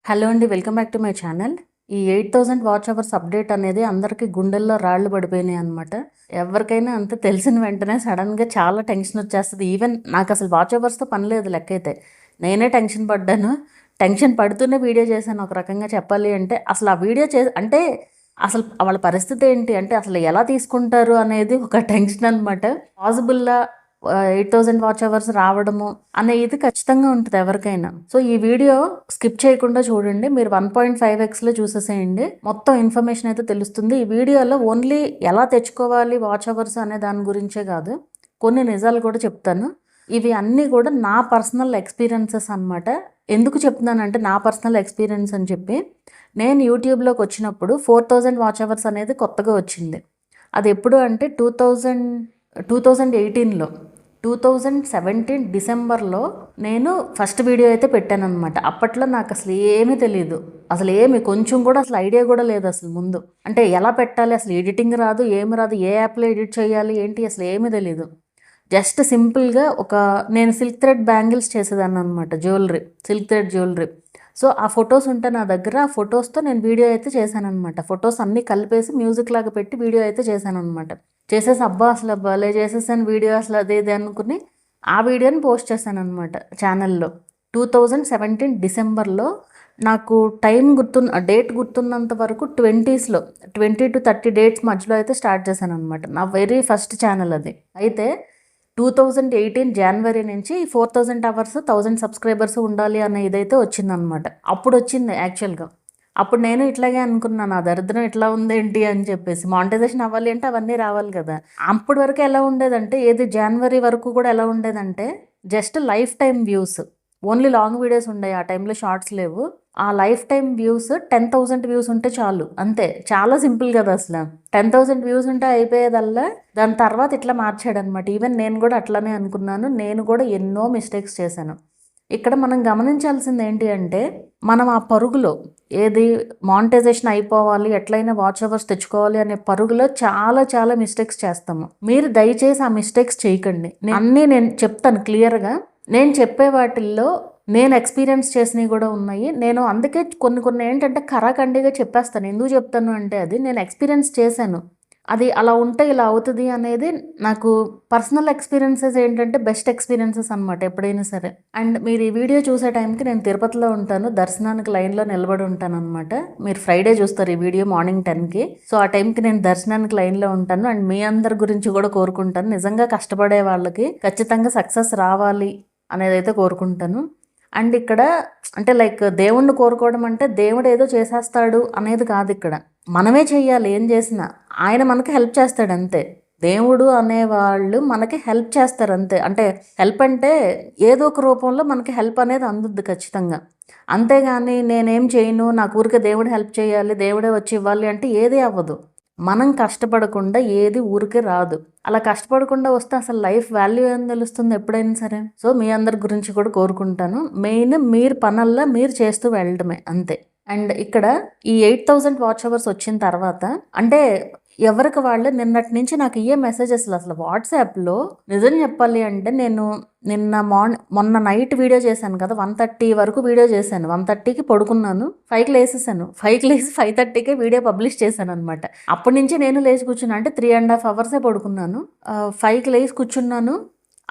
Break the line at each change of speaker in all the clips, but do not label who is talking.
Hello అండి, welcome back to my channel. ఈ 8000 watch hours update అనేది అందరికీ గుండెల్లో రాళ్ళు పడిపోయినాయి అనమాట. ఎవరికైనా అంతే తెలిసిన వెంటనే సడన్గా చాలా టెన్షన్ వచ్చేస్తుంది. ఈవెన్ నాకు అసలు వాచ్ అవర్స్తో పని లేదు లెక్కైతే. నేనే టెన్షన్ పడ్డాను. టెన్షన్ పడుతూనే వీడియో చేశాను. ఒక రకంగా చెప్పాలి అంటే అసలు ఆ వీడియో అంటే అసలు వాళ్ళ పరిస్థితి ఏంటి అంటే అసలు ఎలా తీసుకుంటారు అనేది ఒక టెన్షన్ అనమాట. పాసిబుల్లా 8000 వాచ్ అవర్స్ రావడము అనేది ఖచ్చితంగా ఉంటుంది ఎవరికైనా. సో ఈ వీడియో స్కిప్ చేయకుండా చూడండి. మీరు 1.5x చూసేసేయండి. మొత్తం ఇన్ఫర్మేషన్ అయితే తెలుస్తుంది. ఈ వీడియోలో ఓన్లీ ఎలా తెచ్చుకోవాలి వాచ్ అవర్స్ అనే దాని గురించే కాదు, కొన్ని నిజాలు కూడా చెప్తాను. ఇవి అన్నీ కూడా నా పర్సనల్ ఎక్స్పీరియన్సెస్ అనమాట. ఎందుకు చెప్తున్నానంటే నా పర్సనల్ ఎక్స్పీరియన్స్ అని చెప్పి, నేను యూట్యూబ్లోకి వచ్చినప్పుడు 4000 వాచ్ అవర్స్ అనేది కొత్తగా వచ్చింది. అది ఎప్పుడు అంటే 2018లో 2017 డిసెంబర్లో నేను ఫస్ట్ వీడియో అయితే పెట్టాను అనమాట. అప్పట్లో నాకు అసలు ఏమీ తెలియదు, అసలు కొంచెం కూడా అసలు ఐడియా కూడా లేదు అసలు ముందు. అంటే ఎలా పెట్టాలి, అసలు ఎడిటింగ్ రాదు, ఏమి రాదు, ఏ యాప్లో ఎడిట్ చేయాలి ఏంటి అసలు ఏమీ తెలియదు. జస్ట్ సింపుల్గా నేను సిల్క్ థ్రెడ్ బ్యాంగిల్స్ చేసేదాన్ని అనమాట, jewellery, silk thread jewellery. So ఆ ఫొటోస్ ఉంటే నా దగ్గర, ఆ ఫొటోస్తో నేను వీడియో అయితే చేశాను అనమాట. ఫొటోస్ అన్నీ కలిపేసి మ్యూజిక్ లాగా పెట్టి వీడియో అయితే చేశాను అనమాట. చేసేసి అసలు భలే చేసేసాను వీడియో, అసలు అదే ఇది అనుకుని ఆ వీడియోని పోస్ట్ చేశాను అనమాట ఛానల్లో. 2017 డిసెంబర్లో నాకు డేట్ గుర్తున్నంత వరకు 20s 20 to 30 డేట్స్ మధ్యలో అయితే స్టార్ట్ చేశాను అనమాట. నా వెరీ ఫస్ట్ ఛానల్ అది. అయితే 2018 జనవరి నుంచి 4000 అవర్స్ 1000 సబ్స్క్రైబర్స్ ఉండాలి అనే ఇదైతే వచ్చిందనమాట. అప్పుడు వచ్చింది యాక్చువల్గా. అప్పుడు నేను ఇట్లాగే అనుకున్నాను, నా దరిద్రం ఇట్లా ఉందేంటి అని చెప్పేసి. మానిటైజేషన్ అవ్వాలి అంటే అవన్నీ రావాలి కదా. అప్పటి వరకు ఎలా ఉండేదంటే, జనవరి వరకు కూడా ఎలా ఉండేదంటే just life time views, only long videos ఉండేవి. ఆ టైంలో షార్ట్స్ లేవు. ఆ లైఫ్ టైం వ్యూస్ 10,000 వ్యూస్ ఉంటే చాలు, అంతే. చాలా సింపుల్ కదా అసలు. 10,000 వ్యూస్ ఉంటే అయిపోయేదల్లా. దాని తర్వాత ఇట్లా మార్చాడనమాట. ఈవెన్ నేను కూడా అట్లానే అనుకున్నాను. నేను కూడా ఎన్నో మిస్టేక్స్ చేశాను. ఇక్కడ మనం గమనించాల్సింది ఏంటి అంటే, మనం ఆ పరుగులో మానిటైజేషన్ అయిపోవాలి, ఎట్లయినా వాచ్ అవర్స్ తెచ్చుకోవాలి అనే పరుగులో చాలా చాలా మిస్టేక్స్ చేస్తాము. మీరు దయచేసి ఆ మిస్టేక్స్ చేయకండి. నేను చెప్తాను క్లియర్గా. నేను చెప్పే వాటిల్లో నేను ఎక్స్పీరియన్స్ చేసినవి కూడా ఉన్నాయి. నేను అందుకే కొన్ని ఏంటంటే కరాఖండిగా చెప్పేస్తాను. ఎందుకు చెప్తాను అంటే, అది నేను ఎక్స్పీరియన్స్ చేశాను. అది అలా ఉంటే ఇలా అవుతుంది అనేది నాకు పర్సనల్ ఎక్స్పీరియన్సెస్ ఏంటంటే బెస్ట్ ఎక్స్పీరియన్సెస్ అనమాట ఎప్పుడైనా సరే. అండ్ మీరు ఈ వీడియో చూసే టైంకి నేను తిరుపతిలో ఉంటాను, దర్శనానికి లైన్లో నిలబడి ఉంటాను అనమాట. మీరు ఫ్రైడే చూస్తారు ఈ వీడియో మార్నింగ్ 10కి. సో ఆ టైంకి నేను దర్శనానికి లైన్లో ఉంటాను. అండ్ మీ అందరి గురించి కూడా కోరుకుంటాను. నిజంగా కష్టపడే వాళ్ళకి ఖచ్చితంగా సక్సెస్ రావాలి అనేది అయితే కోరుకుంటాను. అండ్ ఇక్కడ అంటే దేవుణ్ణి కోరుకోవడం అంటే దేవుడు ఏదో చేసేస్తాడు అనేది కాదు. ఇక్కడ మనమే చెయ్యాలి. ఏం చేసినా ఆయన మనకి హెల్ప్ చేస్తాడు అంతే. దేవుడు అనేవాళ్ళు మనకి హెల్ప్ చేస్తారు అంతే. అంటే హెల్ప్ అంటే ఏదో ఒక రూపంలో మనకి హెల్ప్ అనేది అందుద్ది ఖచ్చితంగా. అంతేగాని నేనేం చేయను, నాకు ఊరికే దేవుడు హెల్ప్ చేయాలి, దేవుడే వచ్చి ఇవ్వాలి అంటే ఏది అవ్వదు. మనం కష్టపడకుండా ఏది ఊరికే రాదు. అలా కష్టపడకుండా వస్తే అసలు లైఫ్ వాల్యూ ఏం తెలుస్తుంది ఎప్పుడైనా సరే. సో మీ అందరి గురించి కూడా కోరుకుంటాను. మెయిన్ మీరు పనల్లా మీరు చేస్తూ వెళ్ళడమే అంతే. అండ్ ఇక్కడ ఈ 8000 వాచ్ అవర్స్ వచ్చిన తర్వాత అంటే ఎవరికి వాళ్ళు నిన్నటి నుంచి నాకు మెసేజెస్ అసలు వాట్సాప్లో. నిజం చెప్పాలి అంటే నేను మొన్న నైట్ వీడియో చేశాను కదా, 1:30 వరకు వీడియో చేశాను. 1:30కి పడుకున్నాను, 5కి లేసేసాను. 5కి లేసి 5:30కే వీడియో పబ్లిష్ చేశాను అనమాట. అప్పటి నుంచి నేను లేచి కూర్చున్నా అంటే 3.5 అవర్సే పడుకున్నాను. 5కి లేచి కూర్చున్నాను.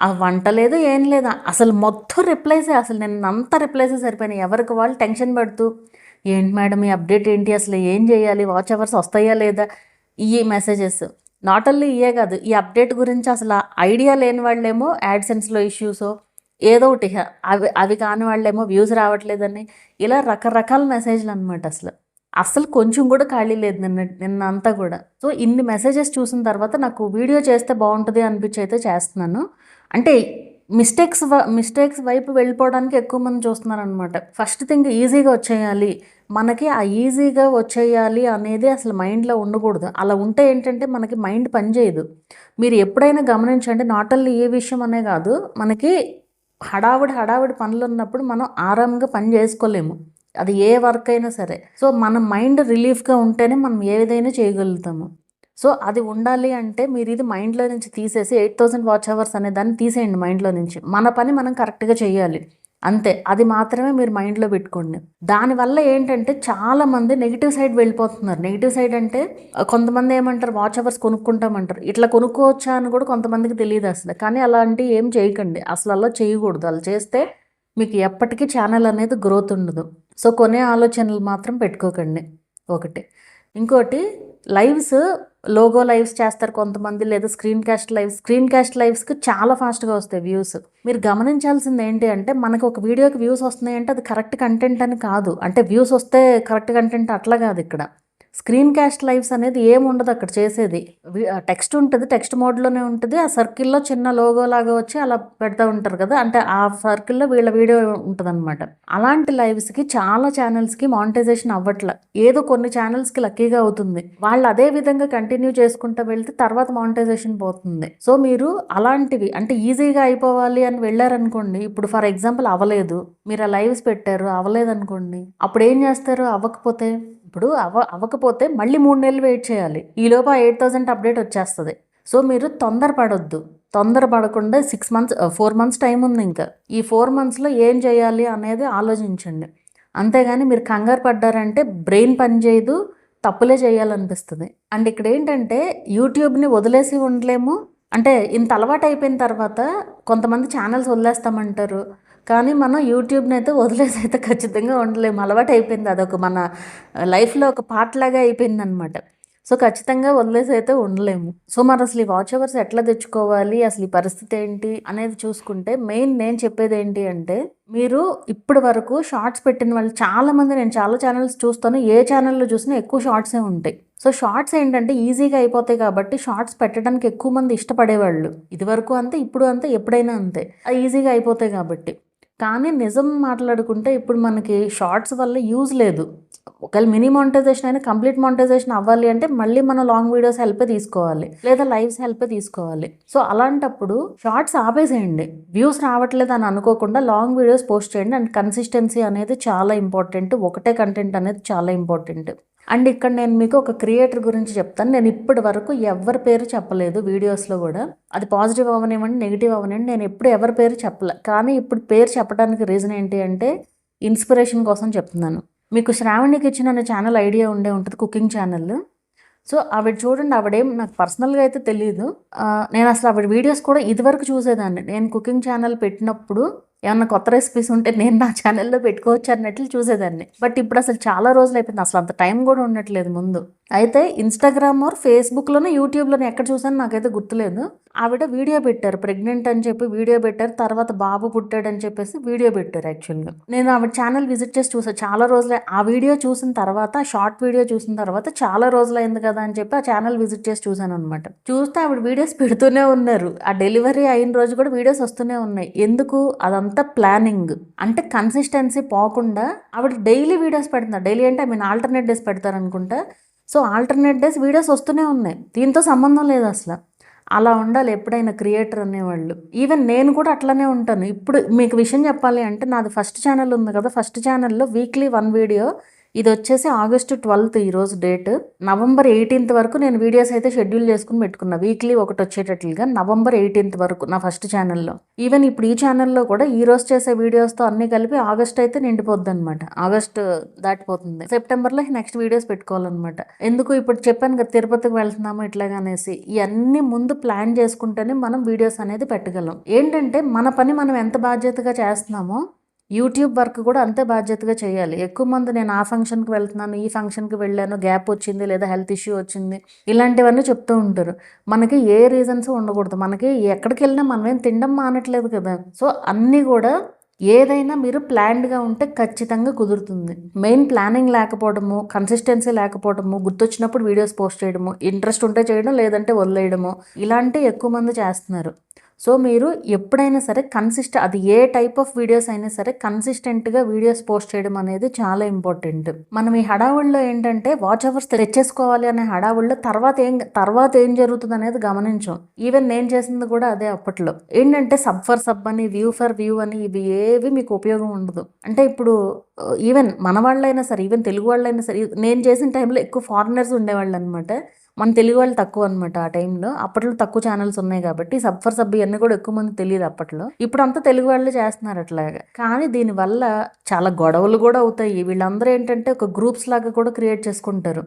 ఆ వంట లేదు, ఏం లేదా, అసలు మొత్తం రిప్లైసే. అసలు నేను అంతా రిప్లైసే సరిపోయినాయి. ఎవరికి వాళ్ళు టెన్షన్ పడుతూ, ఏంటి మేడం ఈ అప్డేట్ ఏంటి, అసలు ఏం చేయాలి, వాచ్ అవర్స్ వస్తాయా లేదా, ఈ మెసేజెస్. నాట్ ఓన్లీ ఇయే కాదు, ఈ అప్డేట్ గురించి అసలు ఐడియా లేని వాళ్ళేమో యాడ్సెన్స్లో ఇష్యూస్ ఏదో ఒకటి, అవి కాని వాళ్ళేమో వ్యూస్ రావట్లేదని, ఇలా రకరకాల మెసేజ్లు అనమాట. అసలు కొంచెం కూడా ఖాళీ లేదు నిన్న అంతా కూడా. సో ఇన్ని మెసేజెస్ చూసిన తర్వాత నాకు వీడియో చేస్తే బాగుంటుంది అనిపించి అయితే చేస్తున్నాను. అంటే మిస్టేక్స్ వైపు వెళ్ళిపోవడానికి ఎక్కువ మంది చూస్తున్నారు అనమాట. ఫస్ట్ థింగ్ ఈజీగా వచ్చేయాలి, మనకి ఆ ఈజీగా వచ్చేయాలి అనేది అసలు మైండ్లో ఉండకూడదు. అలా ఉంటే ఏంటంటే మనకి మైండ్ పనిచేయదు. మీరు ఎప్పుడైనా గమనించండి, నాట్ ఓన్లీ ఏ విషయం అనే కాదు, మనకి హడావుడి పనులు ఉన్నప్పుడు మనం ఆరాంగా పని చేసుకోలేము. అది ఏ వర్క్ అయినా సరే. సో మన మైండ్ రిలీఫ్గా ఉంటేనే మనం ఏదైనా చేయగలుగుతాము. సో అది ఉండాలి అంటే మీరు ఇది మైండ్లో నుంచి తీసేసి 8000 వాచ్ అవర్స్ అనే దాన్ని తీసేయండి మైండ్లో నుంచి. మన పని మనం కరెక్ట్గా చేయాలి. అంతే. అది మాత్రమే మీరు మైండ్‌లో పెట్టుకోండి. దానివల్ల ఏంటంటే చాలామంది నెగెటివ్ సైడ్ వెళ్ళిపోతున్నారు. నెగెటివ్ సైడ్ అంటే కొంతమంది ఏమంటారు వాచ్ అవర్స్ కొనుక్కుంటామంటారు. ఇట్లా కొనుక్కోవచ్చా అని కూడా కొంతమందికి తెలీదసలు. కానీ అలాంటివి ఏం చేయకండి. అసలు అలా చేయకూడదు. అలా చేస్తే మీకు ఎప్పటికీ ఛానల్ అనేది గ్రోత్ ఉండదు. సో, కొనే ఆలోచనలు మాత్రం పెట్టుకోకండి ఒకటి. ఇంకోటి లైవ్స్, లోగో లైవ్స్ చేస్తారు కొంతమంది, లేదా స్క్రీన్ కాస్ట్ లైవ్స్కి చాలా ఫాస్ట్గా వస్తాయి వ్యూస్. మీరు గమనించాల్సింది ఏంటి అంటే మనకు ఒక వీడియోకి వ్యూస్ వస్తున్నాయంటే అది కరెక్ట్ కంటెంట్ అని కాదు. అంటే వ్యూస్ వస్తే కరెక్ట్ కంటెంట్ అట్లా కాదు. ఇక్కడ స్క్రీన్ కాస్ట్ లైవ్స్ అనేది ఏముండదు అక్కడ చేసేది. టెక్స్ట్ ఉంటుంది, టెక్స్ట్ మోడ్లోనే ఉంటుంది. ఆ సర్కిల్లో చిన్న లోగో లాగా వచ్చి అలా పెడతా ఉంటారు కదా, అంటే ఆ సర్కిల్లో వీళ్ళ వీడియో ఉంటుంది అనమాట. అలాంటి లైవ్స్కి చాలా ఛానల్స్కి మానిటైజేషన్ అవ్వట్లే. ఏదో కొన్ని ఛానల్స్కి లక్కీగా అవుతుంది. వాళ్ళు అదే విధంగా కంటిన్యూ చేసుకుంటూ వెళ్తే తర్వాత మానిటైజేషన్ పోతుంది. సో మీరు అలాంటివి అంటే ఈజీగా అయిపోవాలి అని వెళ్ళారనుకోండి, ఇప్పుడు ఫర్ ఎగ్జాంపుల్ అవ్వలేదు, మీరు ఆ లైవ్స్ పెట్టారు అవ్వలేదనుకోండి, అప్పుడు ఏం చేస్తారు? అవ్వకపోతే ఇప్పుడు అవ్వకపోతే మళ్ళీ 3 నెలలు వెయిట్ చేయాలి. ఈలోపు ఆ 8000 అప్డేట్ వచ్చేస్తుంది. సో మీరు తొందరపడొద్దు. తొందరపడకుండా 4 మంత్స్ టైం ఉంది ఇంకా. ఈ 4 మంత్స్లో ఏం చేయాలి అనేది ఆలోచించండి. అంతేగాని మీరు కంగారు పడ్డారంటే బ్రెయిన్ పని చేయదు, తప్పులే చేయాలనిపిస్తుంది. అండ్ ఇక్కడ ఏంటంటే యూట్యూబ్ని వదిలేసి ఉండలేము. అంటే ఇంత అలవాటు అయిపోయిన తర్వాత కొంతమంది ఛానల్స్ వదిలేస్తామంటారు. కానీ మనం యూట్యూబ్ని అయితే వదిలేసి అయితే ఖచ్చితంగా ఉండలేము. అలవాటు అయిపోయింది, అదొక మన లైఫ్లో ఒక పార్ట్ లాగా అయిపోయింది అనమాట. సో ఖచ్చితంగా వదిలేసి అయితే ఉండలేము. సో మరి అసలు ఈ వాచ్ అవర్స్ ఎట్లా తెచ్చుకోవాలి, అసలు ఈ పరిస్థితి ఏంటి అనేది చూసుకుంటే మెయిన్ నేను చెప్పేది ఏంటి అంటే, మీరు ఇప్పటి వరకు షార్ట్స్ పెట్టిన వాళ్ళు చాలామంది, నేను చాలా ఛానల్స్ చూస్తాను, ఏ ఛానల్లో చూసినా ఎక్కువ షార్ట్సే ఉంటాయి. సో షార్ట్స్ ఏంటంటే ఈజీగా అయిపోతాయి కాబట్టి షార్ట్స్ పెట్టడానికి ఎక్కువ మంది ఇష్టపడేవాళ్ళు. ఇది వరకు అంతే, ఇప్పుడు అంతే, ఎప్పుడైనా అంతే. అది ఈజీగా అయిపోతాయి కాబట్టి. కానీ నిజం మాట్లాడుకుంటే ఇప్పుడు మనకి షార్ట్స్ వల్ల యూజ్ లేదు. ఒకవేళ మినీ మానిటైజేషన్ అయినా కంప్లీట్ మానిటైజేషన్ అవ్వాలి అంటే మళ్ళీ మనం లాంగ్ వీడియోస్ హెల్ప్ తీసుకోవాలి, లేదా లైవ్స్ హెల్ప్ తీసుకోవాలి. సో అలాంటప్పుడు షార్ట్స్ ఆపేసేయండి. వ్యూస్ రావట్లేదు అని అనుకోకుండా లాంగ్ వీడియోస్ పోస్ట్ చేయండి. అండ్ కన్సిస్టెన్సీ అనేది చాలా ఇంపార్టెంట్. ఒకటే కంటెంట్ అనేది చాలా ఇంపార్టెంట్. అండ్ ఇక్కడ నేను మీకు ఒక క్రియేటర్ గురించి చెప్తాను. నేను ఇప్పటి వరకు ఎవరి పేరు చెప్పలేదు వీడియోస్లో కూడా. అది పాజిటివ్ అవనివ్వండి, నెగిటివ్ అవనివ్వండి, నేను ఎప్పుడు ఎవరి పేరు చెప్పలే. కానీ ఇప్పుడు పేరు చెప్పడానికి రీజన్ ఏంటి అంటే ఇన్స్పిరేషన్ కోసం చెప్తున్నాను. మీకు శ్రావణి కిచెన్ అనే ఛానల్ ఐడియా ఉంటుంది, కుకింగ్ ఛానల్. సో ఆవిడ చూడండి, ఆవిడేం నాకు పర్సనల్గా అయితే తెలియదు. నేను అసలు ఆవిడ వీడియోస్ కూడా ఇదివరకు చూసేదాన్ని. నేను కుకింగ్ ఛానల్ పెట్టినప్పుడు ఏమన్నా కొత్త రెసిపీస్ ఉంటే నేను నా ఛానల్లో పెట్టుకోవచ్చు అన్నట్లు చూసేదాన్ని. బట్ ఇప్పుడు అసలు చాలా రోజులు అయిపోయింది, అసలు అంత టైం కూడా ఉండట్లేదు ముందు. అయితే ఇన్స్టాగ్రామ్ ఆర్ ఫేస్బుక్లోనే, యూట్యూబ్లోనే ఎక్కడ చూసాను నాకైతే గుర్తులేదు. ఆవిడ వీడియో పెట్టారు, ప్రెగ్నెంట్ అని చెప్పి వీడియో పెట్టారు. తర్వాత బాబు పుట్టాడని చెప్పేసి వీడియో పెట్టారు. యాక్చువల్గా నేను ఆవిడ ఛానల్ విజిట్ చేసి చూసాను. చాలా రోజులే ఆ వీడియో చూసిన తర్వాత, షార్ట్ వీడియో చూసిన తర్వాత చాలా రోజులైంది కదా అని చెప్పి ఆ ఛానల్ విజిట్ చేసి చూసాను అనమాట. చూస్తే ఆవిడ వీడియోస్ పెడుతూనే ఉన్నారు. ఆ డెలివరీ అయిన రోజు కూడా వీడియోస్ వస్తూనే ఉన్నాయి. ఎందుకు? అదంతా ప్లానింగ్. అంటే కన్సిస్టెన్సీ పోకుండా ఆవిడ డైలీ వీడియోస్ పెడుతున్నారు. డైలీ అంటే ఆల్టర్నేట్ డేస్ పెడతారు అనుకుంటా. సో ఆల్టర్నేట్ డేస్ వీడియోస్ వస్తూనే ఉన్నాయి. దీంతో సంబంధం లేదు అసలు. అలా ఉండాలి ఎప్పుడైనా క్రియేటర్ అనేవాళ్ళు. ఈవెన్ నేను కూడా అట్లనే ఉంటాను. ఇప్పుడు మీకు విషయం చెప్పాలి అంటే నాది ఫస్ట్ ఛానల్ ఉంది కదా, ఫస్ట్ ఛానల్లో వీక్లీ 1 వీడియో. ఇది వచ్చేసి ఆగస్టు 12 ఈరోజు డేట్. నవంబర్ 18 వరకు నేను వీడియోస్ అయితే షెడ్యూల్ చేసుకుని పెట్టుకున్నా, వీక్లీ ఒకటి వచ్చేటట్లుగా. నవంబర్ 18 వరకు నా ఫస్ట్ ఛానల్లో. ఈవెన్ ఇప్పుడు ఈ ఛానల్లో కూడా ఈ రోజు చేసే వీడియోస్తో అన్ని కలిపి ఆగస్ట్ అయితే నిండిపోద్ది అనమాట. ఆగస్ట్ దాటిపోతుంది. సెప్టెంబర్లో నెక్స్ట్ వీడియోస్ పెట్టుకోవాలన్నమాట. ఎందుకు ఇప్పుడు చెప్పాను కదా తిరుపతికి వెళ్తున్నాము ఇట్లాగనేసి. ఇవన్నీ ముందు ప్లాన్ చేసుకుంటేనే మనం వీడియోస్ అనేది పెట్టగలం. ఏంటంటే మన పని మనం ఎంత బాధ్యతగా చేస్తున్నామో యూట్యూబ్ వర్క్ కూడా అంతే బాధ్యతగా చేయాలి. ఎక్కువ మంది నేను ఆ ఫంక్షన్కి వెళ్తున్నాను, ఈ ఫంక్షన్కి వెళ్ళాను, గ్యాప్ వచ్చింది, లేదా హెల్త్ ఇష్యూ వచ్చింది, ఇలాంటివన్నీ చెప్తూ ఉంటారు. మనకి ఏ రీజన్స్ ఉండకూడదు. మనకి ఎక్కడికి వెళ్ళినా మనం ఏం తినడం మానట్లేదు కదా. సో అన్నీ కూడా ఏదైనా మీరు ప్లాన్డ్గా ఉంటే ఖచ్చితంగా కుదురుతుంది. మెయిన్ ప్లానింగ్ లేకపోవడము, కన్సిస్టెన్సీ లేకపోవడము, గుర్తొచ్చినప్పుడు వీడియోస్ పోస్ట్ చేయడము, ఇంట్రెస్ట్ ఉంటే చేయడం, లేదంటే వదిలేయడము, ఇలాంటివి ఎక్కువ మంది చేస్తున్నారు. సో మీరు ఎప్పుడైనా సరే అది ఏ టైప్ ఆఫ్ వీడియోస్ అయినా సరే కన్సిస్టెంట్గా వీడియోస్ పోస్ట్ చేయడం అనేది చాలా ఇంపార్టెంట్. మనం ఈ హడావుల్లో ఏంటంటే వాచ్ అవర్స్ తెచ్చేసుకోవాలి అనే హడావుల్లో తర్వాత ఏం జరుగుతుంది అనేది గమనించాం. ఈవెన్ నేను చేసింది కూడా అదే. అప్పట్లో ఏంటంటే సబ్ ఫర్ సబ్ అని, వ్యూ ఫర్ వ్యూ అని, ఇవి ఏవి మీకు ఉపయోగం ఉండదు. అంటే ఇప్పుడు ఈవెన్ మన వాళ్ళైనా సరే, ఈవెన్ తెలుగు వాళ్ళైనా సరే, నేను చేసిన టైంలో ఎక్కువ ఫారినర్స్ ఉండేవాళ్ళు అనమాట. మన తెలుగు వాళ్ళు తక్కువ అనమాట ఆ టైంలో. అప్పట్లో తక్కువ ఛానల్స్ ఉన్నాయి కాబట్టి సబ్ ఫర్ సబ్ ఇవన్నీ కూడా ఎక్కువ మంది తెలియదు అప్పట్లో. ఇప్పుడు అంతా తెలుగు వాళ్ళు చేస్తున్నారు అట్లాగా. కానీ దీనివల్ల చాలా గొడవలు కూడా అవుతాయి. వీళ్ళందరూ ఏంటంటే ఒక గ్రూప్స్ లాగా కూడా క్రియేట్ చేసుకుంటారు.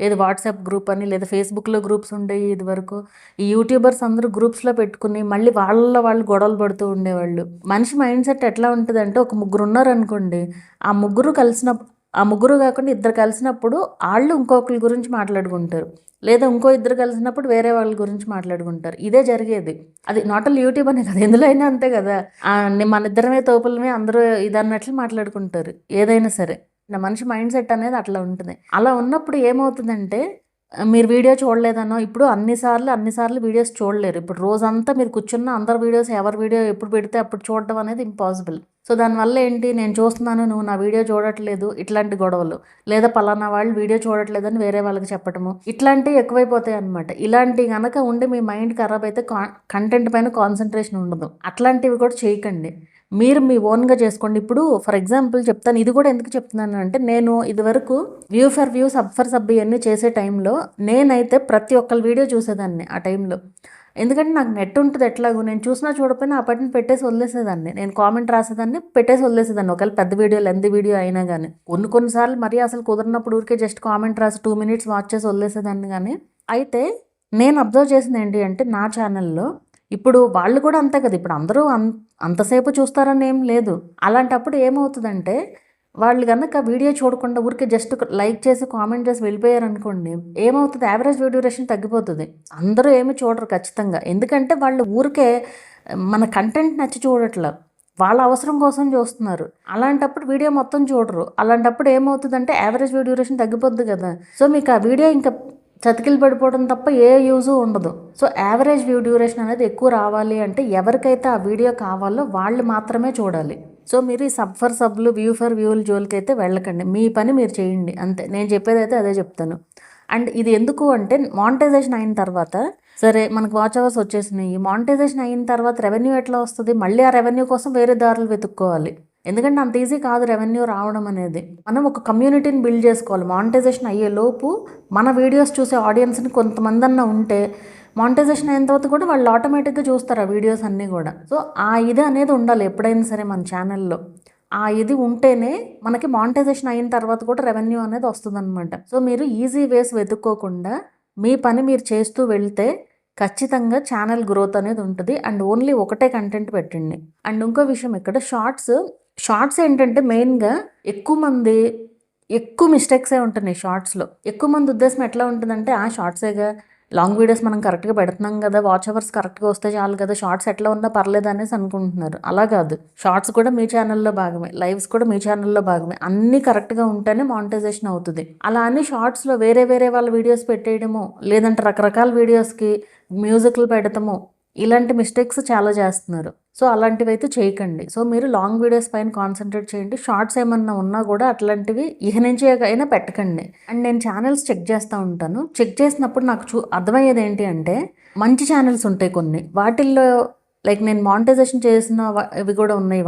ఏది వాట్సాప్ గ్రూప్ అని, లేదా ఫేస్బుక్లో గ్రూప్స్ ఉండేవి ఇది వరకు. ఈ యూట్యూబర్స్ అందరూ గ్రూప్స్లో పెట్టుకుని మళ్ళీ వాళ్ళు గొడవలు పడుతూ ఉండేవాళ్ళు. మనిషి మైండ్ సెట్ ఎట్లా ఉంటుందంటే, ఒక ముగ్గురు ఉన్నారు అనుకోండి, ఆ ముగ్గురు కాకుండా ఇద్దరు కలిసినప్పుడు వాళ్ళు ఇంకొకరి గురించి మాట్లాడుకుంటారు, లేదా ఇంకో ఇద్దరు కలిసినప్పుడు వేరే వాళ్ళ గురించి మాట్లాడుకుంటారు. ఇదే జరిగేది. అది నాట్ ఓన్లీ యూట్యూబ్ అనే కదా, ఎందులో అయినా అంతే కదా. మన ఇద్దరమే తోపులమే అందరూ ఇదన్నట్లు మాట్లాడుకుంటారు ఏదైనా సరే. నా మనిషి మైండ్ సెట్ అనేది అట్లా ఉంటుంది. అలా ఉన్నప్పుడు ఏమవుతుందంటే, మీరు వీడియో చూడలేదనో, ఇప్పుడు అన్నిసార్లు వీడియోస్ చూడలేరు. ఇప్పుడు రోజంతా మీరు కూర్చున్న అందరి వీడియోస్ ఎవరి వీడియో ఎప్పుడు పెడితే అప్పుడు చూడడం అనేది ఇంపాసిబుల్. సో దానివల్ల ఏంటి, నేను చూస్తున్నాను నువ్వు నా వీడియో చూడట్లేదు, ఇట్లాంటి గొడవలు, లేదా పలానా వాళ్ళు వీడియో చూడట్లేదని వేరే వాళ్ళకి చెప్పడము, ఇట్లాంటివి ఎక్కువైపోతాయి అనమాట. ఇలాంటివి కనుక ఉండి మీ మైండ్ ఖరాబ్ అయితే కంటెంట్ పైన కాన్సన్ట్రేషన్ ఉండదు. అట్లాంటివి కూడా చేయకండి. మీరు మీ ఓన్గా చేసుకోండి. ఇప్పుడు ఫర్ ఎగ్జాంపుల్ చెప్తాను, ఇది కూడా ఎందుకు చెప్తున్నాను అంటే, నేను ఇదివరకు view for view, sub for sub ఇవన్నీ చేసే టైంలో నేనైతే ప్రతి ఒక్కరి వీడియో చూసేదాన్ని ఆ టైంలో. ఎందుకంటే నాకు నెట్ ఉంటుంది ఎట్లాగో, నేను చూసినా చూడకపోయినా ఆ బటన్ పెట్టేసి వదిలేసేదాన్ని. నేను కామెంట్ రాసేదాన్ని, పెట్టేసి వదిలేసేదాన్ని. ఒకవేళ పెద్ద వీడియో లెంత్ వీడియో అయినా కానీ కొన్నిసార్లు మరీ అసలు కుదిరినప్పుడు ఊరికే జస్ట్ కామెంట్ రాసి 2 minutes వాచ్ చేసి వదిలేసేదాన్ని. కానీ అయితే నేను అబ్జర్వ్ చేసింది ఏంటి అంటే, నా ఛానల్లో ఇప్పుడు వాళ్ళు కూడా అంతే కదా, ఇప్పుడు అందరూ అంతసేపు చూస్తారని ఏం లేదు. అలాంటప్పుడు ఏమవుతుందంటే, వాళ్ళు కనుక వీడియో చూడకుండా ఊరికే జస్ట్ లైక్ చేసి కామెంట్ చేసి వెళ్ళిపోయారు అనుకోండి, ఏమవుతుంది, యావరేజ్ వ్యూ డ్యూరేషన్ తగ్గిపోతుంది. అందరూ ఏమి చూడరు ఖచ్చితంగా. ఎందుకంటే వాళ్ళు ఊరికే మన కంటెంట్ నచ్చి చూడట్ల, వాళ్ళ అవసరం కోసం చూస్తున్నారు. అలాంటప్పుడు వీడియో మొత్తం చూడరు. అలాంటప్పుడు ఏమవుతుందంటే యావరేజ్ వ్యూ డ్యూరేషన్ తగ్గిపోద్ది కదా. సో మీకు ఆ వీడియో ఇంకా చతికిలు పడిపోవడం తప్ప ఏ యూజు ఉండదు. సో యావరేజ్ వ్యూ డ్యూరేషన్ అనేది ఎక్కువ రావాలి అంటే, ఎవరికైతే ఆ వీడియో కావాలో వాళ్ళు మాత్రమే చూడాలి. సో మీరు ఈ సబ్ ఫర్ సబ్లు, వ్యూ ఫర్ వ్యూల జోలికి అయితే వెళ్ళకండి. మీ పని మీరు చేయండి అంతే. నేను చెప్పేదైతే అదే చెప్తాను. అండ్ ఇది ఎందుకు అంటే, మానిటైజేషన్ అయిన తర్వాత సరే మనకు వాచ్ అవర్స్ వచ్చేసినాయి, మానిటైజేషన్ అయిన తర్వాత రెవెన్యూ ఎట్లా వస్తుంది, మళ్ళీ ఆ రెవెన్యూ కోసం వేరే దారులు వెతుక్కోవాలి. ఎందుకంటే అంత ఈజీ కాదు రెవెన్యూ రావడం అనేది. మనం ఒక కమ్యూనిటీని బిల్డ్ చేసుకోవాలి. మానిటైజేషన్ అయ్యే లోపు మన వీడియోస్ చూసే ఆడియన్స్ని కొంతమంది అన్న ఉంటే, మానిటైజేషన్ అయిన తర్వాత కూడా వాళ్ళు ఆటోమేటిక్గా చూస్తారు ఆ వీడియోస్ అన్నీ కూడా. సో ఆ ఇది అనేది ఉండాలి ఎప్పుడైనా సరే మన ఛానల్లో. ఆ ఇది ఉంటేనే మనకి మానిటైజేషన్ అయిన తర్వాత కూడా రెవెన్యూ అనేది వస్తుందన్నమాట. సో మీరు ఈజీ వేస్ వెతుక్కోకుండా మీ పని మీరు చేస్తూ వెళ్తే ఖచ్చితంగా ఛానల్ గ్రోత్ అనేది ఉంటుంది. అండ్ ఓన్లీ ఒకటే కంటెంట్ పెట్టండి. అండ్ ఇంకో విషయం, ఇక్కడ షార్ట్స్ ఏంటంటే మెయిన్గా ఎక్కువ మిస్టేక్సే ఉంటున్నాయి షార్ట్స్లో. ఎక్కువ మంది ఉద్దేశం ఎట్లా ఉంటుందంటే, ఆ షార్ట్సేగా, లాంగ్ వీడియోస్ మనం కరెక్ట్గా పెడుతున్నాం కదా, వాచ్ అవర్స్ కరెక్ట్గా వస్తే చాలు కదా, షార్ట్స్ ఎట్లా ఉన్నా పర్లేదు అనేసి అనుకుంటున్నారు. అలా కాదు, షార్ట్స్ కూడా మీ ఛానల్లో భాగమే, లైవ్స్ కూడా మీ ఛానల్లో భాగమే. అన్నీ కరెక్ట్గా ఉంటేనే మానిటైజేషన్ అవుతుంది. అలా అన్ని షార్ట్స్లో వేరే వాళ్ళ వీడియోస్ పెట్టేయడము, లేదంటే రకరకాల వీడియోస్కి మ్యూజిక్లు పెడతాము, ఇలాంటి మిస్టేక్స్ చాలా చేస్తున్నారు. సో అలాంటివి అయితే చేయకండి. సో మీరు లాంగ్ వీడియోస్ పైన కాన్సన్ట్రేట్ చేయండి. షార్ట్స్ ఏమన్నా ఉన్నా కూడా అట్లాంటివి ఇక నుంచి అయినా పెట్టకండి. అండ్ నేను ఛానల్స్ చెక్ చేస్తూ ఉంటాను. చెక్ చేసినప్పుడు నాకు అర్థమయ్యేది ఏంటి అంటే, మంచి ఛానల్స్ ఉంటాయి కొన్ని, వాటిల్లో లైక్ నేను మానిటైజేషన్ చేసిన ఇవి కూడా ఉన్నాయి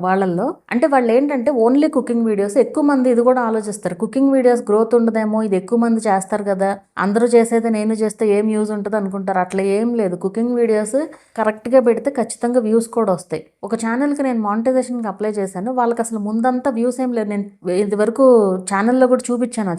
వాళ్ళల్లో. అంటే వాళ్ళు ఏంటంటే ఓన్లీ కుకింగ్ వీడియోస్, ఎక్కువ మంది ఇది కూడా ఆలోచిస్తారు, కుకింగ్ వీడియోస్ గ్రోత్ ఉండదేమో, ఇది ఎక్కువ మంది చేస్తారు కదా, అందరూ చేసేది నేను చేస్తే ఏం యూజ్ ఉంటుంది అనుకుంటారు. అట్లా ఏం లేదు. కుకింగ్ వీడియోస్ కరెక్ట్గా పెడితే ఖచ్చితంగా వ్యూస్ కూడా వస్తాయి. ఒక ఛానల్కి నేను మానిటైజేషన్కి అప్లై చేశాను, వాళ్ళకి అసలు ముందంతా వ్యూస్ ఏం లేదు. నేను ఇది వరకు ఛానల్లో కూడా చూపించాను,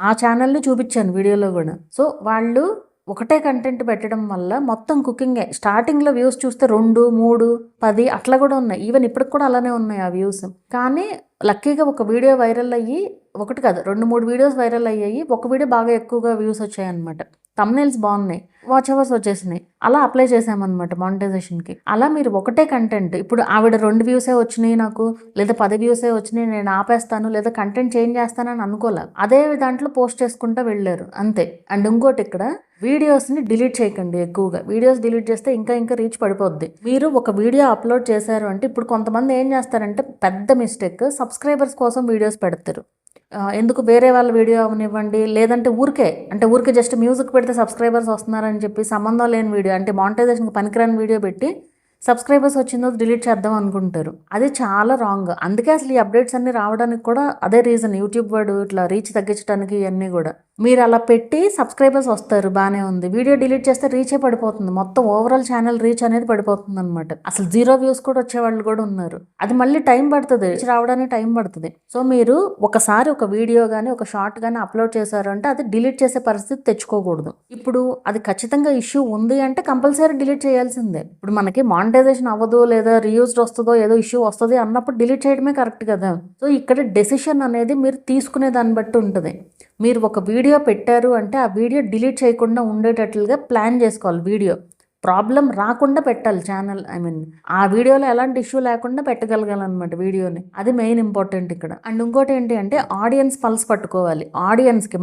ఆ ఛానల్ని చూపించాను వీడియోలో కూడా. సో వాళ్ళు ఒకటే కంటెంట్ పెట్టడం వల్ల మొత్తం కుకింగే. స్టార్టింగ్లో వ్యూస్ చూస్తే 2, 3, 10 అట్లా కూడా ఉన్నాయి. ఈవెన్ ఇప్పటికి కూడా అలానే ఉన్నాయి ఆ వ్యూస్. కానీ లక్కీగా ఒక వీడియో వైరల్ అయ్యి, ఒకటి కాదు 2-3 వీడియోస్ వైరల్ అయ్యాయి. ఒక వీడియో బాగా ఎక్కువగా వ్యూస్ వచ్చాయి అనమాట. థంబ్నెయిల్స్ బాగున్నాయి, వాచ్ అవర్స్ వచ్చేసినాయి. అలా అప్లై చేసామన్నమాట మానిటైజేషన్కి. అలా మీరు ఒకటే కంటెంట్, ఇప్పుడు ఆవిడ 2 వ్యూసే వచ్చినాయి నాకు, లేదా 10 వ్యూసే వచ్చినాయి, నేను ఆపేస్తాను లేదా కంటెంట్ చేంజ్ చేస్తానని అనుకోలే. అదే దాంట్లో పోస్ట్ చేసుకుంటూ వెళ్ళారు అంతే. అండ్ ఇంకోటి, ఇక్కడ వీడియోస్ని డిలీట్ చేయకండి. ఎక్కువగా వీడియోస్ డిలీట్ చేస్తే ఇంకా రీచ్ పడిపోద్ది. మీరు ఒక వీడియో అప్లోడ్ చేశారు అంటే, ఇప్పుడు కొంతమంది ఏం చేస్తారంటే పెద్ద మిస్టేక్, సబ్స్క్రైబర్స్ కోసం వీడియోస్ పెడతారు. ఎందుకు వేరే వాళ్ళ వీడియో అవనివ్వండి, లేదంటే ఊరికే జస్ట్ మ్యూజిక్ పెడితే సబ్స్క్రైబర్స్ వస్తున్నారని చెప్పి సంబంధం లేని వీడియో, అంటే మానిటైజేషన్కి పనికిరాని వీడియో పెట్టి సబ్స్క్రైబర్స్ వచ్చిందో డిలీట్ చేద్దాం అనుకుంటారు. అది చాలా రాంగ్. అందుకే అసలు ఈ అప్డేట్స్ అన్ని రావడానికి కూడా అదే రీజన్, యూట్యూబ్ వాడు ఇట్లా రీచ్ తగ్గించడానికి ఇవన్నీ కూడా. మీరు అలా పెట్టి సబ్స్క్రైబర్స్ వస్తారు, బాగానే ఉంది. వీడియో డిలీట్ చేస్తే రీచే పడిపోతుంది, మొత్తం ఓవరాల్ ఛానల్ రీచ్ అనేది పడిపోతుంది అనమాట. అసలు 0 వ్యూస్ కూడా వచ్చేవాళ్ళు కూడా ఉన్నారు. అది మళ్ళీ టైం పడుతుంది, రీచ్ రావడానికి టైం పడుతుంది. సో మీరు ఒకసారి ఒక వీడియో కానీ ఒక షార్ట్ కానీ అప్లోడ్ చేశారు అంటే అది డిలీట్ చేసే పరిస్థితి తెచ్చుకోకూడదు. ఇప్పుడు అది ఖచ్చితంగా ఇష్యూ ఉంది అంటే కంపల్సరీ డిలీట్ చేయాల్సిందే. ఇప్పుడు మనకి మానిటైజేషన్ అవ్వదు లేదా రీయూజ్డ్ వస్తుందో ఏదో ఇష్యూ వస్తుంది అన్నప్పుడు డిలీట్ చేయడమే కరెక్ట్ కదా. సో ఇక్కడ డెసిషన్ అనేది మీరు తీసుకునే దాన్ని బట్టి ఉంటుంది. మీరు ఒక వీడియో పెట్టారు అంటే ఆ వీడియో డిలీట్ చేయకుండా ఉండేటట్లుగా ప్లాన్ చేసుకోవాలి. వీడియో ప్రాబ్లం రాకుండా పెట్టాలి ఛానల్, ఆ వీడియోలో ఎలాంటి ఇష్యూ లేకుండా పెట్టగలగాలన్నమాట వీడియోని. అది మెయిన్ ఇంపార్టెంట్ ఇక్కడ. అండ్ ఇంకోటి ఏంటి అంటే ఆడియన్స్ పల్స్ పట్టుకోవాలి.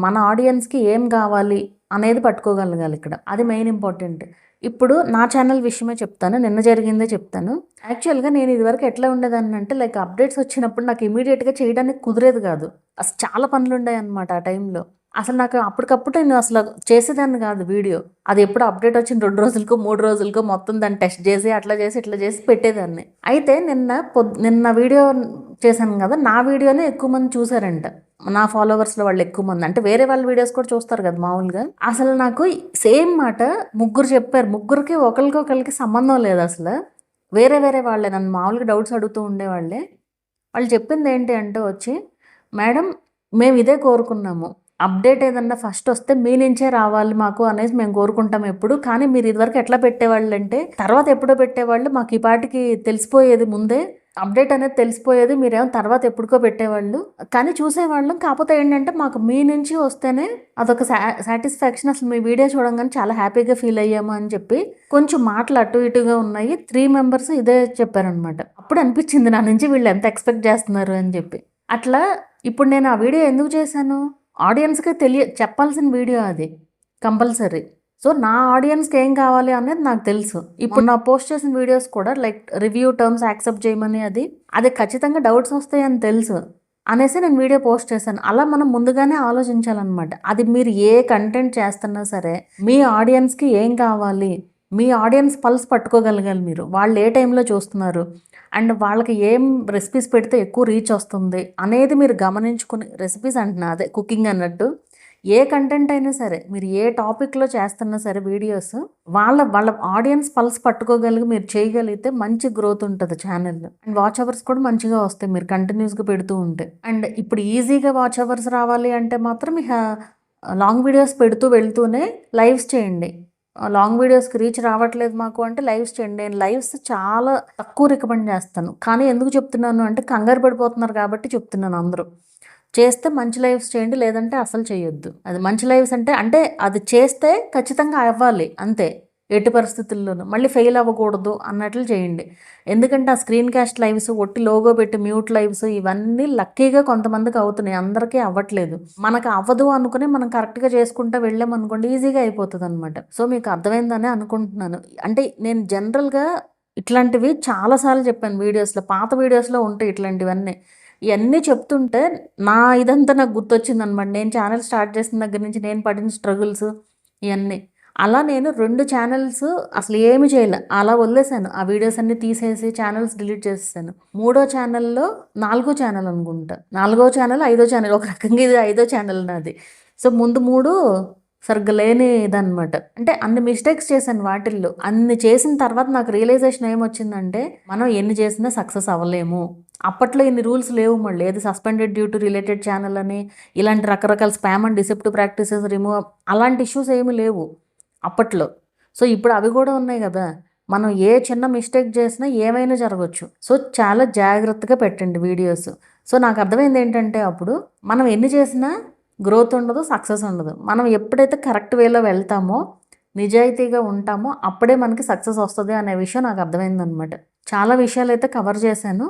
మన ఆడియన్స్కి ఏం కావాలి అనేది పట్టుకోగలగాలి ఇక్కడ, అది మెయిన్ ఇంపార్టెంట్. ఇప్పుడు నా ఛానల్ విషయమే చెప్తాను, నిన్న జరిగిందే చెప్తాను. యాక్చువల్గా నేను ఇదివరకు ఎట్లా ఉండేదాన్ని అంటే లైక్ అప్డేట్స్ వచ్చినప్పుడు నాకు ఇమీడియట్గా చేయడానికి కుదిరేది కాదు. అసలు చాలా పనులు ఉన్నాయి అన్నమాట ఆ టైంలో. అసలు నాకు అప్పటికప్పుడు నేను అసలు చేసేదాన్ని కాదు వీడియో. అది ఎప్పుడు అప్డేట్ వచ్చిన 2 రోజులకో 3 రోజులకో మొత్తం దాన్ని టెస్ట్ చేసి అట్లా చేసి ఇట్లా చేసి పెట్టేదాన్ని. అయితే నిన్న వీడియో చేశాను కదా, నా వీడియోనే ఎక్కువ మంది చూసారంట. నా ఫాలోవర్స్లో వాళ్ళు ఎక్కువ మంది, అంటే వేరే వాళ్ళ వీడియోస్ కూడా చూస్తారు కదా మామూలుగా. అసలు నాకు సేమ్ మాట ముగ్గురు చెప్పారు. ముగ్గురికి ఒకరికొకరికి సంబంధం లేదు అసలు, వేరే వేరే వాళ్ళే. నన్ను మామూలుగా డౌట్స్ అడుగుతూ ఉండేవాళ్ళే. వాళ్ళు చెప్పింది ఏంటి అంటే వచ్చి, మేడం మేము ఇదే కోరుకున్నాము, అప్డేట్ ఏదన్నా ఫస్ట్ వస్తే మీ నుంచే రావాలి మాకు అనేసి మేము కోరుకుంటాం ఎప్పుడు. కానీ మీరు ఇదివరకు ఎట్లా పెట్టేవాళ్ళు అంటే తర్వాత ఎప్పుడో పెట్టేవాళ్ళు, మాకు ఈ పాటికి తెలిసిపోయేది ముందే, అప్డేట్ అనేది తెలిసిపోయేది, మీరేమో తర్వాత ఎప్పుడుకో పెట్టేవాళ్ళు కానీ చూసేవాళ్ళం. కాకపోతే ఏంటంటే మాకు మీ నుంచి వస్తేనే అదొక సాటిస్ఫాక్షన్, అసలు మీ వీడియో చూడంగానే చాలా హ్యాపీగా ఫీల్ అయ్యాము అని చెప్పి కొంచెం మాటలు అటు ఇటుగా ఉన్నాయి. 3 మెంబర్స్ ఇదే చెప్పారనమాట. అప్పుడు అనిపించింది నా నుంచి వీళ్ళు ఎంత ఎక్స్పెక్ట్ చేస్తున్నారు అని చెప్పి. అట్లా ఇప్పుడు నేను ఆ వీడియో ఎందుకు చేశాను, ఆడియన్స్కి చెప్పాల్సిన వీడియో అది కంపల్సరీ. సో నా ఆడియన్స్కి ఏం కావాలి అనేది నాకు తెలుసు. ఇప్పుడు నా పోస్ట్ చేసిన వీడియోస్ కూడా లైక్ రివ్యూ టర్మ్స్ యాక్సెప్ట్ చేయమని అది ఖచ్చితంగా డౌట్స్ వస్తాయని తెలుసు అనేసి నేను వీడియో పోస్ట్ చేశాను. అలా మనం ముందుగానే ఆలోచించాలన్నమాట. అది మీరు ఏ కంటెంట్ చేస్తున్నా సరే మీ ఆడియన్స్కి ఏం కావాలి, మీ ఆడియన్స్ పల్స్ పట్టుకోగలగాలి మీరు. వాళ్ళు ఏ టైంలో చూస్తున్నారు అండ్ వాళ్ళకి ఏం రెసిపీస్ పెడితే ఎక్కువ రీచ్ వస్తుంది అనేది మీరు గమనించుకుని, రెసిపీస్ అంటున్నా అదే కుకింగ్ అన్నట్టు, ఏ కంటెంట్ అయినా సరే మీరు ఏ టాపిక్లో చేస్తున్నా సరే వీడియోస్ వాళ్ళ ఆడియన్స్ పల్స్ పట్టుకోగలిగి మీరు చేయగలిగితే మంచి గ్రోత్ ఉంటుంది ఛానల్. అండ్ వాచ్ అవర్స్ కూడా మంచిగా వస్తాయి మీరు కంటిన్యూస్గా పెడుతూ ఉంటే. అండ్ ఇప్పుడు ఈజీగా వాచ్ అవర్స్ రావాలి అంటే మాత్రం లాంగ్ వీడియోస్ పెడుతూ వెళ్తూనే లైవ్స్ చేయండి. లాంగ్ వీడియోస్కి రీచ్ రావట్లేదు మాకు అంటే లైవ్స్ చేయండి. నేను లైవ్స్ చాలా తక్కువ రికమెండ్ చేస్తాను. కానీ ఎందుకు చెప్తున్నాను అంటే కంగారు పడిపోతున్నారు కాబట్టి చెప్తున్నాను. అందరూ చేస్తే మంచి లైవ్స్ చేయండి, లేదంటే అసలు చేయొద్దు. అది మంచి లైవ్స్ అంటే అది చేస్తే ఖచ్చితంగా అవ్వాలి అంతే, ఎట్టి పరిస్థితుల్లోనూ మళ్ళీ ఫెయిల్ అవ్వకూడదు అన్నట్లు చేయండి. ఎందుకంటే ఆ స్క్రీన్ కాస్ట్ లైవ్స్, ఒట్టి లోగో పెట్టి మ్యూట్ లైవ్స్ ఇవన్నీ లక్కీగా కొంతమందికి అవుతున్నాయి, అందరికీ అవ్వట్లేదు. మనకు అవ్వదు అనుకుని మనం కరెక్ట్గా చేసుకుంటూ వెళ్ళామనుకోండి ఈజీగా అయిపోతుంది అనమాట. సో మీకు అర్థమైందని అనుకుంటున్నాను. అంటే నేను జనరల్గా ఇట్లాంటివి చాలాసార్లు చెప్పాను వీడియోస్లో, పాత వీడియోస్లో ఉంటాయి ఇట్లాంటివన్నీ. ఇవన్నీ చెప్తుంటే ఇదంతా నాకు గుర్తొచ్చింది అనమాట. నేను ఛానల్ స్టార్ట్ చేసిన దగ్గర నుంచి నేను పడిన స్ట్రగుల్స్ ఇవన్నీ. అలా నేను 2 ఛానల్స్ అసలు ఏమి చేయలే, అలా వదిలేసాను. ఆ వీడియోస్ అన్నీ తీసేసి ఛానల్స్ డిలీట్ చేసేసాను. 3వ ఛానల్లో 4వ ఛానల్ అనుకుంటా, 4వ ఛానల్ 5వ ఛానల్, ఒక రకంగా ఇది 5వ ఛానల్ నాది. సో ముందు 3 సరిగ్గా లేనిదన్నమాట. అంటే అన్ని మిస్టేక్స్ చేశాను వాటిల్లో. అన్ని చేసిన తర్వాత నాకు రియలైజేషన్ ఏమొచ్చిందంటే మనం ఎన్ని చేసినా సక్సెస్ అవ్వలేము. అప్పట్లో ఇన్ని రూల్స్ లేవు, మళ్ళీ ఏది suspended due to related channel అని ఇలాంటి రకరకాల spam and deceptive practices remove, అలాంటి ఇష్యూస్ ఏమీ లేవు అప్పట్లో. సో ఇప్పుడు అవి కూడా ఉన్నాయి కదా. మనం ఏ చిన్న మిస్టేక్ చేసినా ఏమైనా జరగవచ్చు. సో చాలా జాగ్రత్తగా పెట్టండి వీడియోస్. సో నాకు అర్థమైంది ఏంటంటే అప్పుడు మనం ఎన్ని చేసినా గ్రోత్ ఉండదు, సక్సెస్ ఉండదు. మనం ఎప్పుడైతే కరెక్ట్ వేలో వెళ్తామో, నిజాయితీగా ఉంటామో అప్పుడే మనకి సక్సెస్ వస్తుంది అనే విషయం నాకు అర్థమైందనమాట. చాలా విషయాలు అయితే కవర్ చేశాను.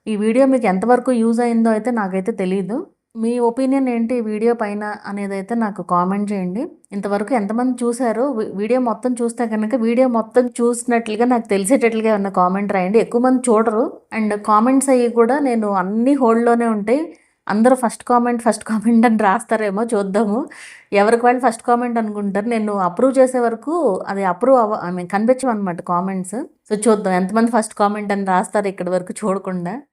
ఈ వీడియో మీకు ఎంతవరకు యూజ్ అయిందో అయితే నాకైతే తెలీదు. మీ ఒపీనియన్ ఏంటి ఈ వీడియో పైన అనేది అయితే నాకు కామెంట్ చేయండి. ఇంతవరకు ఎంతమంది చూసారో, వీడియో మొత్తం చూస్తే కనుక వీడియో మొత్తం చూసినట్లుగా నాకు తెలిసేటట్లుగా ఉన్న కామెంట్ రాయండి. ఎక్కువ మంది చూడరు అండ్ కామెంట్స్ అయ్యి కూడా నేను అన్నీ హోల్డ్లోనే ఉంటాయి. అందరూ ఫస్ట్ కామెంట్ అని రాస్తారేమో, చూద్దాము. ఎవరికి వాళ్ళు ఫస్ట్ కామెంట్ అనుకుంటారు. నేను అప్రూవ్ చేసే వరకు అది కనిపించమన్నమాట కామెంట్స్. సో చూద్దాం ఎంతమంది ఫస్ట్ కామెంట్ అని రాస్తారు ఇక్కడి వరకు చూడకుండా.